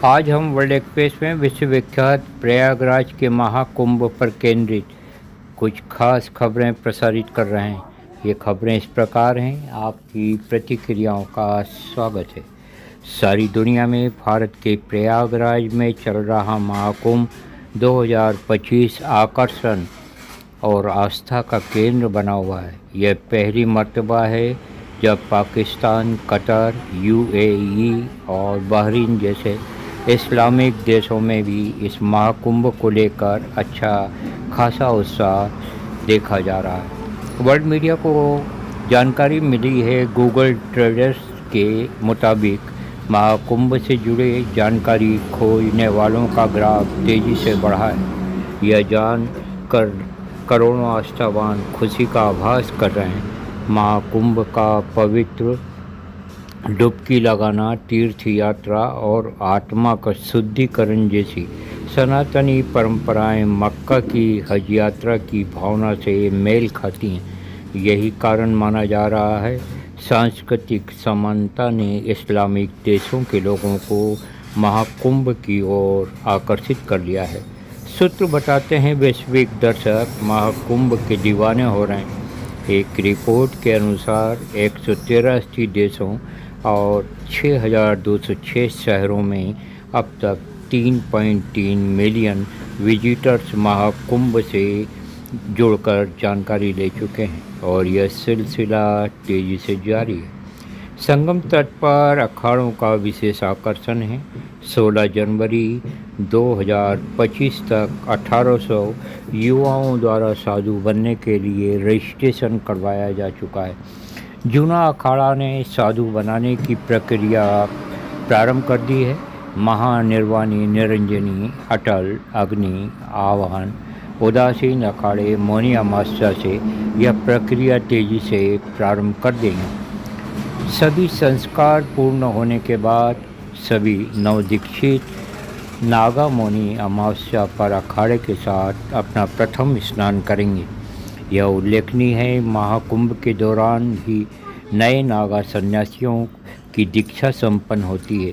आज हम world express में विश्वविख्यात प्रयागराज के महाकुंभ पर केंद्रित कुछ खास खबरें प्रसारित कर रहे हैं। ये खबरें इस प्रकार हैं, आपकी प्रतिक्रियाओं का स्वागत है। सारी दुनिया में भारत के प्रयागराज में चल रहा महाकुंभ 2025 आकर्षण और आस्था का केंद्र बना हुआ है। यह पहली मर्तबा है जब पाकिस्तान, कतर, यूएई और बहरीन जैसे इस्लामिक देशों में भी इस महाकुंभ को लेकर अच्छा खासा उत्साह देखा जा रहा है। वर्ल्ड मीडिया को जानकारी मिली है, गूगल ट्रेडर्स के मुताबिक महाकुंभ से जुड़े जानकारी खोजने वालों का ग्राफ तेज़ी से बढ़ा है। यह जान कर करोड़ों आस्थावान खुशी का आभास कर रहे हैं। महाकुंभ का पवित्र डुबकी लगाना, तीर्थ यात्रा और आत्मा का शुद्धिकरण जैसी सनातनी परंपराएं मक्का की हज यात्रा की भावना से मेल खाती हैं। यही कारण माना जा रहा है सांस्कृतिक समानता ने इस्लामिक देशों के लोगों को महाकुंभ की ओर आकर्षित कर लिया है। सूत्र बताते हैं वैश्विक दर्शक महाकुंभ के दीवाने हो रहे हैं। एक रिपोर्ट के अनुसार 183 देशों और 6,206 शहरों में अब तक 3.3 मिलियन विजिटर्स महाकुंभ से जुड़कर जानकारी ले चुके हैं और यह सिलसिला तेज़ी से जारी है। संगम तट पर अखाड़ों का विशेष आकर्षण है। 16 जनवरी 2025 तक 1800 युवाओं द्वारा साधु बनने के लिए रजिस्ट्रेशन करवाया जा चुका है। जूना अखाड़ा ने साधु बनाने की प्रक्रिया प्रारंभ कर दी है। महानिर्वाणी, निरंजनी, अटल, अग्नि, आवाहन, उदासीन अखाड़े मौनी अमावस्या से यह प्रक्रिया तेज़ी से प्रारंभ कर देंगे। सभी संस्कार पूर्ण होने के बाद सभी नवदीक्षित नागा मौनी अमावस्या पर अखाड़े के साथ अपना प्रथम स्नान करेंगे। यह उल्लेखनीय है, महाकुंभ के दौरान ही नए नागा सन्यासियों की दीक्षा संपन्न होती है।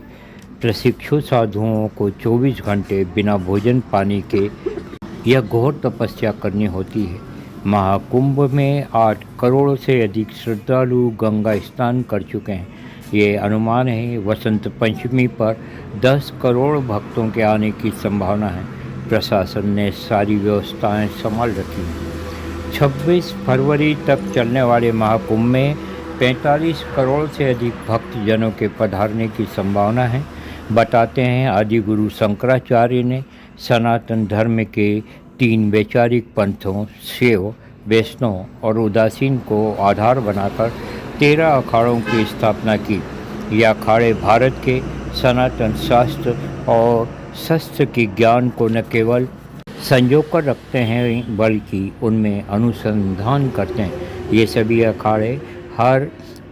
प्रशिक्षु साधुओं को 24 घंटे बिना भोजन पानी के यह घोर तपस्या करनी होती है। महाकुंभ में 8 करोड़ से अधिक श्रद्धालु गंगा स्नान कर चुके हैं। ये अनुमान है वसंत पंचमी पर 10 करोड़ भक्तों के आने की संभावना है। प्रशासन ने सारी व्यवस्थाएं संभाल रखी हैं। 26 फरवरी तक चलने वाले महाकुंभ में 45 करोड़ से अधिक भक्तजनों के पधारने की संभावना है। बताते हैं आदिगुरु शंकराचार्य ने सनातन धर्म के 3 वैचारिक पंथों शैव, वैष्णव और उदासीन को आधार बनाकर 13 अखाड़ों की स्थापना की। ये अखाड़े भारत के सनातन शास्त्र और शस्त्र की ज्ञान को न केवल संजो कर रखते हैं बल्कि उनमें अनुसंधान करते हैं। ये सभी अखाड़े हर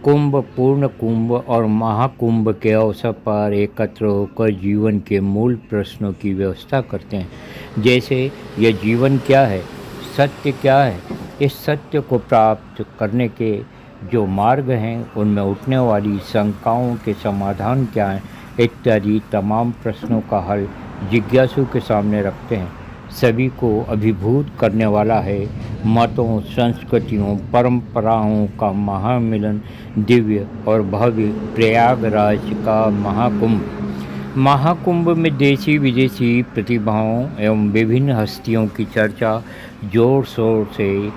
कुंभ, पूर्ण कुंभ और महाकुंभ के अवसर पर एकत्र होकर जीवन के मूल प्रश्नों की व्यवस्था करते हैं। जैसे यह जीवन क्या है, सत्य क्या है, इस सत्य को प्राप्त करने के जो मार्ग हैं उनमें उठने वाली शंकाओं के समाधान क्या हैं, इत्यादि तमाम प्रश्नों का हल जिज्ञासु के सामने रखते हैं। सभी को अभिभूत करने वाला है मतों, संस्कृतियों, परंपराओं का महामिलन, दिव्य और भव्य प्रयागराज का महाकुंभ। महाकुंभ में देशी विदेशी प्रतिभाओं एवं विभिन्न हस्तियों की चर्चा जोर शोर से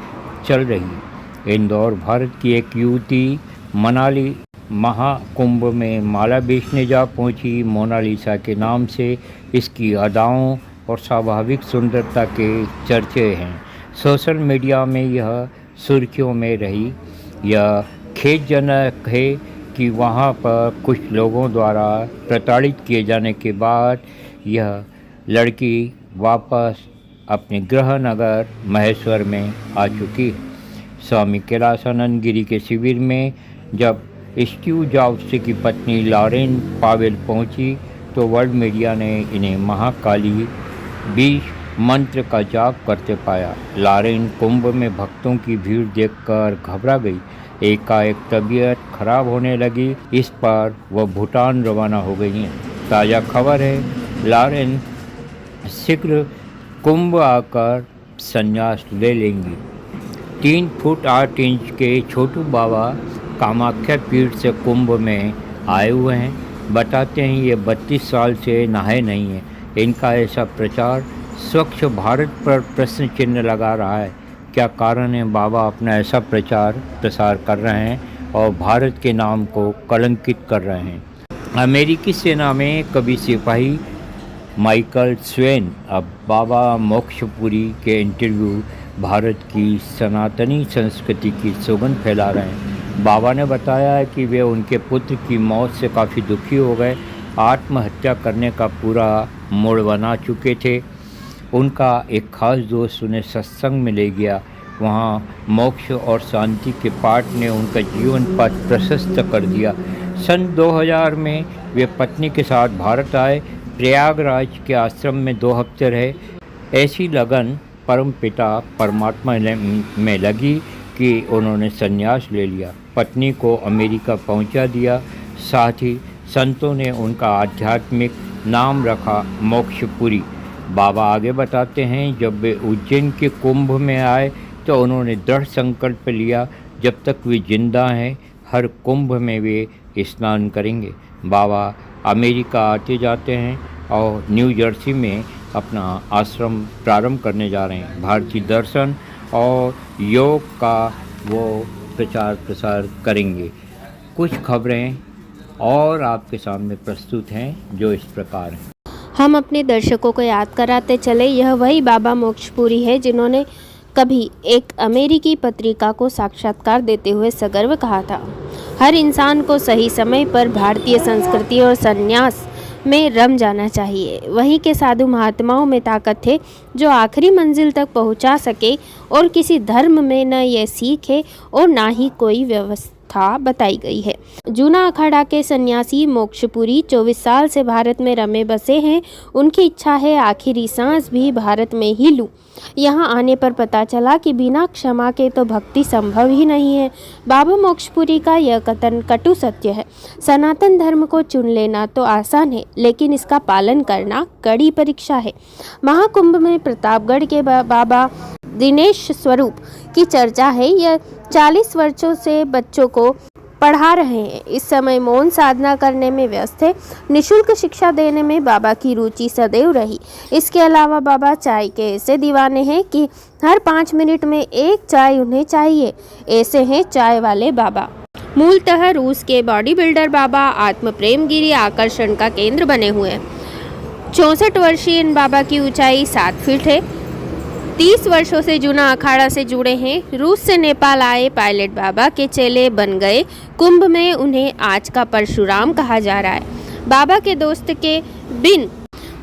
चल रही है। इंदौर भारत की एक युवती मनाली महाकुंभ में माला बेचने जा पहुंची। मोनालिसा के नाम से इसकी अदाओं और स्वाभाविक सुंदरता के चर्चे हैं। सोशल मीडिया में यह सुर्खियों में रही। यह खेदजनक है कि वहां पर कुछ लोगों द्वारा प्रताड़ित किए जाने के बाद यह लड़की वापस अपने गृह नगर महेश्वर में आ चुकी है। स्वामी कैलासानंद गिरी के शिविर में जब स्टीव जॉब्स की पत्नी लॉरेन पावेल पहुंची तो वर्ल्ड मीडिया ने इन्हें महाकाली बीज मंत्र का जाप करते पाया। लॉरेन कुंभ में भक्तों की भीड़ देखकर घबरा गई। एकाएक तबीयत खराब होने लगी। इस पर वह भूटान रवाना हो गई हैं। ताज़ा खबर है, लॉरेन शीघ्र कुंभ आकर संन्यास ले लेंगी। 3 फुट 8 इंच के छोटू बाबा कामाख्या पीठ से कुंभ में आए हुए हैं। बताते हैं ये 32 साल से नहाए नहीं हैं। इनका ऐसा प्रचार स्वच्छ भारत पर प्रश्न चिन्ह लगा रहा है। क्या कारण है बाबा अपना ऐसा प्रचार प्रसार कर रहे हैं और भारत के नाम को कलंकित कर रहे हैं। अमेरिकी सेना में कभी सिपाही माइकल स्वेन अब बाबा मोक्षपुरी के इंटरव्यू भारत की सनातनी संस्कृति की सुगंध फैला रहे हैं। बाबा ने बताया है कि वे उनके पुत्र की मौत से काफ़ी दुखी हो गए, आत्महत्या करने का पूरा मूड बना चुके थे। उनका एक खास दोस्त उन्हें सत्संग में ले गया। वहाँ मोक्ष और शांति के पाठ ने उनका जीवन पथ प्रशस्त कर दिया। सन 2000 में वे पत्नी के साथ भारत आए। प्रयागराज के आश्रम में 2 हफ्ते रहे। ऐसी लगन परमपिता परमात्मा में लगी कि उन्होंने संन्यास ले लिया, पत्नी को अमेरिका पहुंचा दिया। साथ ही संतों ने उनका आध्यात्मिक नाम रखा मोक्षपुरी। बाबा आगे बताते हैं जब वे उज्जैन के कुंभ में आए तो उन्होंने दृढ़ संकल्प लिया जब तक वे जिंदा हैं हर कुंभ में वे स्नान करेंगे। बाबा अमेरिका आते जाते हैं और न्यू जर्सी में अपना आश्रम प्रारंभ करने जा रहे हैं। भारतीय दर्शन और योग का वो प्रचार प्रसार करेंगे। कुछ खबरें और आपके सामने प्रस्तुत हैं जो इस प्रकार हैं। हम अपने दर्शकों को याद कराते चले, यह वही बाबा मोक्षपुरी है जिन्होंने कभी एक अमेरिकी पत्रिका को साक्षात्कार देते हुए सगर्व कहा था, हर इंसान को सही समय पर भारतीय संस्कृति और संन्यास में रम जाना चाहिए। वहीं के साधु महात्माओं में ताकत है जो आखिरी मंजिल तक पहुंचा सके और किसी धर्म में न यह सीख है और ना ही कोई व्यवस्था बताई गई है। जूना अखाड़ा के सन्यासी मोक्षपुरी 24 साल से भारत में रमे बसे हैं। उनकी इच्छा है आखिरी सांस भी भारत में ही लूं। यहाँ आने पर पता चला कि बिना क्षमा के तो भक्ति संभव ही नहीं है। बाबा मोक्षपुरी का यह कथन कटु सत्य है। सनातन धर्म को चुन लेना तो आसान है, लेकिन इसका पालन करना कड़ी परीक्षा है। महाकुंभ में प्रतापगढ़ के बाबा दिनेश स्वरूप की चर्चा है। यह 40 वर्षों से बच्चों को पढ़ा रहे हैं। इस समय मौन साधना करने में व्यस्त है। निःशुल्क शिक्षा देने में बाबा की रुचि सदैव रही। इसके अलावा बाबा चाय के ऐसे दीवाने हैं कि हर 5 मिनट में एक चाय उन्हें चाहिए। ऐसे हैं चाय वाले बाबा। मूलतः रूस के बॉडी बिल्डर बाबा आत्म प्रेम गिरी आकर्षण का केंद्र बने हुए हैं। 64 वर्षीय इन बाबा की ऊंचाई 7 फीट है। 30 वर्षों से जूना अखाड़ा से जुड़े हैं। रूस से नेपाल आए पायलट बाबा के चेले बन गए। कुंभ में उन्हें आज का परशुराम कहा जा रहा है। बाबा के दोस्त के बिन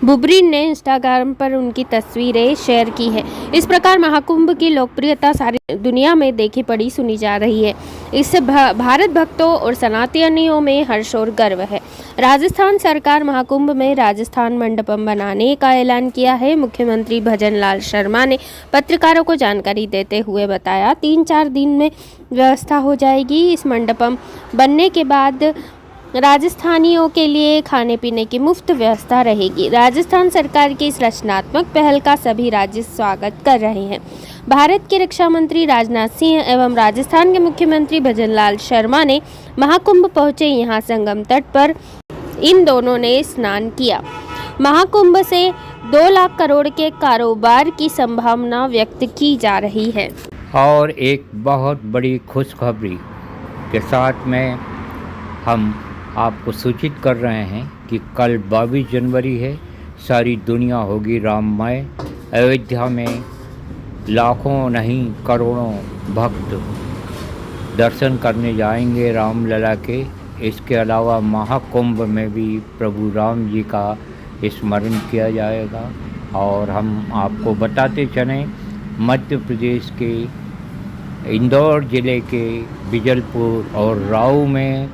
बुबरीन ने इंस्टाग्राम पर उनकी तस्वीरें शेयर की है। इस प्रकार महाकुंभ की लोकप्रियता सारी दुनिया में देखी पड़ी सुनी जा रही है। इससे भारत भक्तों और सनातनियों में हर्ष और गर्व है। राजस्थान सरकार महाकुंभ में राजस्थान मंडपम बनाने का ऐलान किया है। मुख्यमंत्री भजन लाल शर्मा ने पत्रकारों को जानकारी देते हुए बताया, 3-4 दिन में व्यवस्था हो जाएगी। इस मंडपम बनने के बाद राजस्थानियों के लिए खाने पीने की मुफ्त व्यवस्था रहेगी। राजस्थान सरकार की इस रचनात्मक पहल का सभी राज्य स्वागत कर रहे हैं। भारत के रक्षा मंत्री राजनाथ सिंह एवं राजस्थान के मुख्यमंत्री भजन लाल शर्मा ने महाकुंभ पहुंचे। यहाँ संगम तट पर इन दोनों ने स्नान किया। महाकुंभ से 2 लाख करोड़ के कारोबार की संभावना व्यक्त की जा रही है। और एक बहुत बड़ी खुशखबरी के साथ में हम आपको सूचित कर रहे हैं कि कल 22 जनवरी है। सारी दुनिया होगी राममय। अयोध्या में लाखों नहीं करोड़ों भक्त दर्शन करने जाएंगे रामलला के। इसके अलावा महाकुंभ में भी प्रभु राम जी का स्मरण किया जाएगा। और हम आपको बताते चलें, मध्य प्रदेश के इंदौर ज़िले के बिजलपुर और राऊ में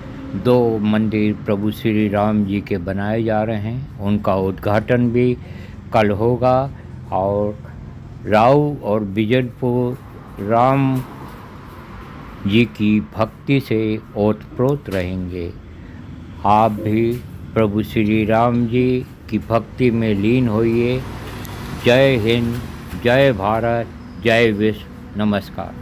2 मंदिर प्रभु श्री राम जी के बनाए जा रहे हैं। उनका उद्घाटन भी कल होगा और राऊ और बिजलपुर राम जी की भक्ति से ओतप्रोत रहेंगे। आप भी प्रभु श्री राम जी की भक्ति में लीन होइए। जय हिंद, जय भारत, जय विश्व, नमस्कार।